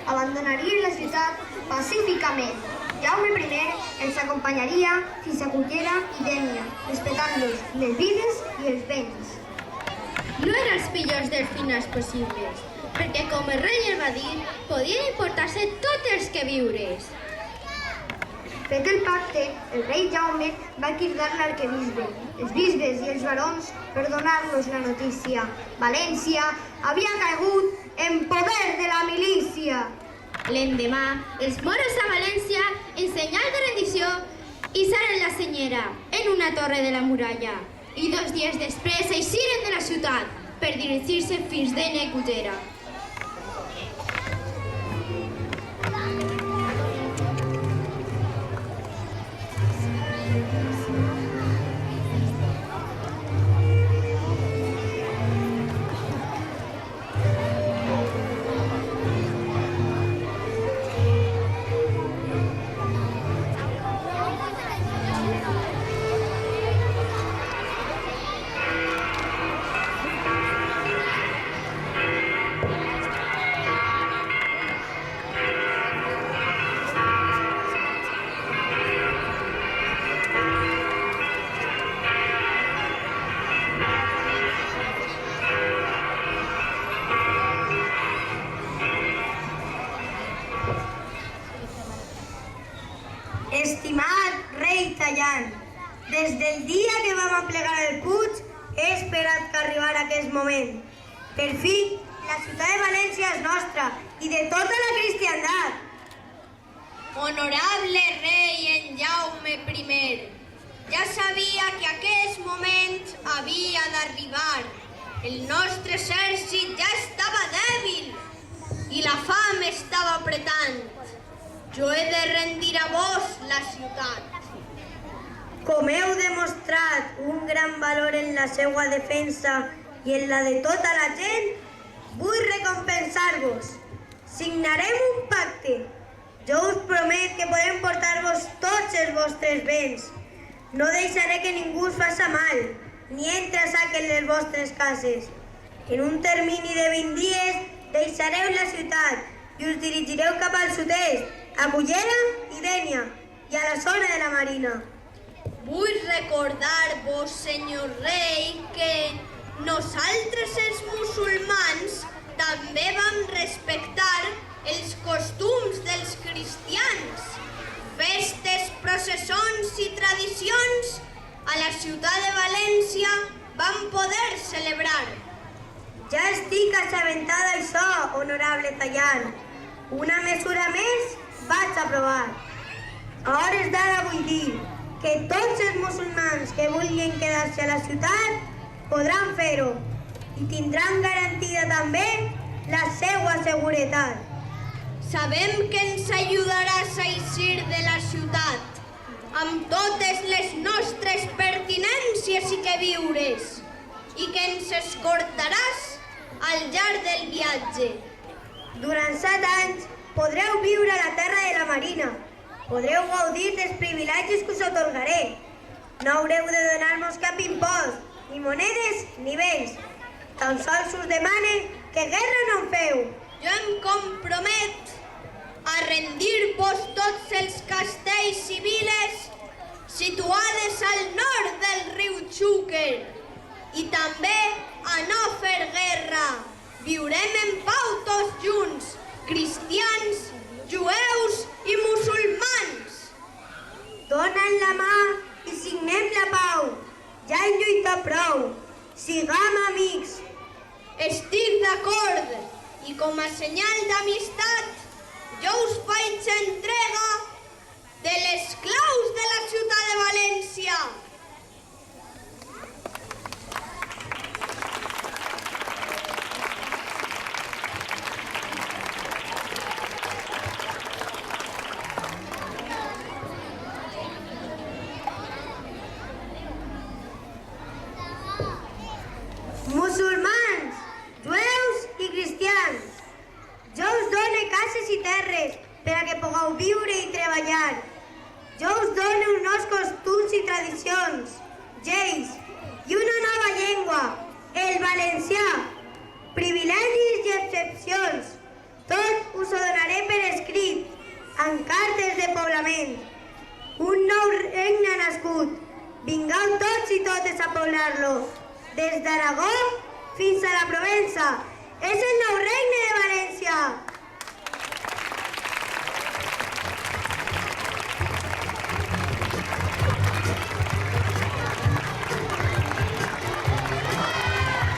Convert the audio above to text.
abandonarien la ciutat pacíficament. Jaume I els acompanyaria fins a Cullera i Dénia, respectant-los les vides i els béns. No eren els millors dels finals possibles, perquè, com el rei el va dir, podien importar-se tots els que viures. Fet el pacte, el rei Jaume va cridar l'arquebisbe, els bisbes i els barons per donar-los la notícia. València havia caigut en poder de la milícia. L'endemà, els moros a València, en senyal de rendició, hissaren la senyera en una torre de la muralla i 2 dies després eixiren de la ciutat per dirigir-se fins Dénia i Cullera. Estimat rei tallant, des del dia que vam aplegar el Puig he esperat que arribara aquest moment. Per fi, la ciutat de València és nostra i de tota la cristiandat. Honorable rei en Jaume I, ja sabia que aquest moment havia d'arribar. El nostre exèrcit ja estava dèbil i la fam estava apretant. Jo he de rendir a vos la ciutat. Com heu demostrat un gran valor en la seva defensa i en la de tota la gent, vull recompensar-vos. Signarem un pacte. Jo us promet que podrem portar-vos tots els vostres béns. No deixaré que ningú us faci mal, ni entre a sac en les vostres cases. En un termini de 20 dies deixareu la ciutat i us dirigireu cap al sud-est, a Cullera i Dénia, i a la zona de la Marina. Vull recordar-vos, senyor rei, que nosaltres els musulmans també vam respectar els costums dels cristians. Festes, processons i tradicions a la ciutat de València vam poder celebrar. Ja estic assabentada d'això, honorable tallant. Una mesura més vaig aprovar. A hores d'ara vull dir que tots els musulmans que vulguin quedar-se a la ciutat podran fer-ho i tindran garantida també la seva seguretat. Sabem que ens ajudaràs a eixir de la ciutat amb totes les nostres pertinències i queviures i que ens escortaràs al llarg del viatge. Durant 7 anys podreu viure a la terra de la Marina. Podreu gaudir dels privilegis que us atorgaré. No haureu de donar-nos cap impost, ni monedes ni béns. Tan sols us demane que guerra no en feu. Jo em compromet a rendir-vos tots els castells i viles situades al nord del riu Xúquer i també a no fer guerra. Viurem en pau tots junts, cristians, jueus i musulmans. Dona'n la mà i signem la pau. Ja hem lluitat prou. Siguem amics. Estic d'acord i com a senyal d'amistat jo us faig entrega de les claus de la ciutat de València. Musulmans, jueus i cristians, jo us dono cases i terres per a que pugueu viure i treballar. Jo us dono uns nous costums i tradicions, lleis i una nova llengua, el valencià, privilegis i excepcions. Tot us ho donaré amb cartes de poblament. Un nou regne ha nascut. Vingueu tots i totes a poblar-lo, des d'Aragó fins a la Provença.